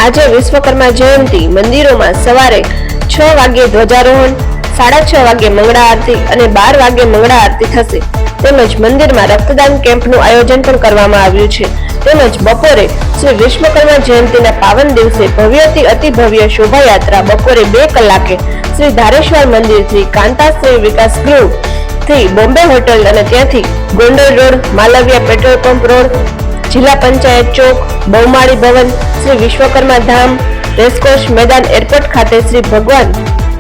આજે વિશ્વકર્મા જયંતિ મંદિરોમાં સવારે 6 વાગ્યે ધ્વજારોહણ, 6:30 વાગ્યે મંગળા આરતી અને 12 વાગ્યે મંગળા આરતી થશે. તેમજ મંદિરમાં રક્તદાન કેમ્પનું આયોજન પણ કરવામાં આવ્યું છે. તેમજ બપોરે શ્રી વિશ્વકર્મા જયંતિના પાવન દિવસે ભવ્યથી અતિ ભવ્ય શોભાયાત્રા બપોરે 2 કલાકે શ્રી ધારેશ્વર મંદિરથી કાંતાશ્રી વિકાસ ગૃહ થી બોમ્બે હોટલ અને ત્યાંથી Gondal road, Malviya petrol pump road, જિલ્લા પંચાયત ચોક, બહુમાળી ભવન, શ્રી વિશ્વકર્મા ધામ, રેસકોર્સ મેદાન એરપોર્ટ ખાતે શ્રી ભગવાન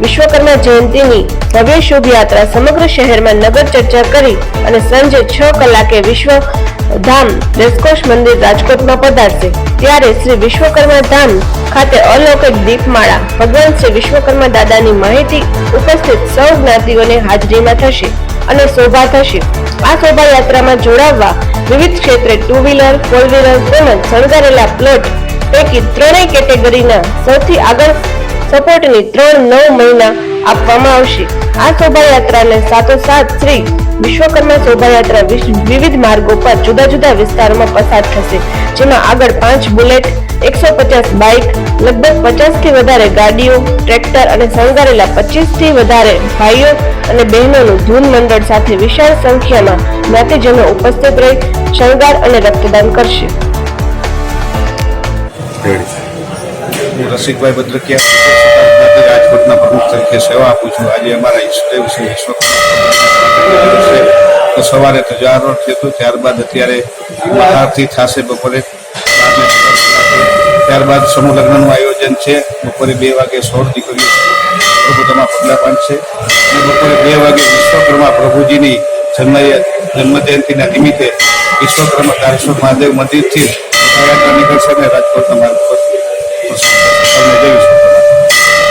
વિશ્વકર્મા જયંતિની ભવ્ય શોભાયાત્રા સમગ્ર શહેરમાં નગર ચર્ચા કરી અને સાંજે 6 કલાકે વિશ્વધામ રેસકોર્સ મંદિર રાજકોટમાં પધારશે. ત્યારે શ્રી વિશ્વકર્મા ધામ ખાતે અલૌકિક દીપમાળા ભગવાન શ્રી વિશ્વકર્મા દાદાની માહિતી ઉપસ્થિત સૌ જ્ઞાતિઓને હાજરીમાં થશે અને શોભા થશે. આ શોભાયાત્રામાં જોડાવવા વિવિધ ક્ષેત્રે 2 વ્હીલર, 4 વ્હીલર તેમજ શણગારેલા પ્લોટ પૈકી ત્રણેય કેટેગરીના સૌથી આગળ સપોર્ટની 3-9 મહિના આપવામાં આવશે. આ શોભાયાત્રાને સાથોસાથ શ્રી વિશ્વકર્મા શોભાયાત્રા વિવિધ માર્ગો પર જુદા જુદા વિસ્તારોમાં પસાર થશે, જેમાં આગળ 5 બુલેટ, 150 બાઇક, લગભગ 50 થી વધારે ગાડીઓ, ટ્રેક્ટર અને શણગારેલા 25 થી વધારે ભાઈઓ અને બહેનોનું ધૂન મંડળ સાથે વિશાળ સંખ્યામાં જ્ઞાતિજનો ઉપસ્થિત રહી શણગાર અને રક્તદાન કરશે. હું રસિકભાઈ ભદ્રકિયા રાજકોટના પ્રમુખ તરીકે સેવા આપું છું. આજે અમારા ઈષ્ટદેવ શ્રી વિશ્વકર્મા તો સવારે ધ્વજારોહણ થયું હતું, ત્યારબાદ અત્યારે મહાઆરતી થશે બપોરે 12 ત્યારબાદ સમૂહ લગ્નનું આયોજન છે. બપોરે 2 વાગે 16 દીકરીઓ પ્રભુતામાં પગલા બાંધશે અને બપોરે 2 વાગે વિશ્વકર્મા પ્રભુજીની જન્મ જયંતિના નિમિત્તે વિશ્વકર્મા તારેશ્વર મહાદેવ મંદિરથી શોભાયાત્રા નીકળશે અને રાજકોટના માર્ગ પર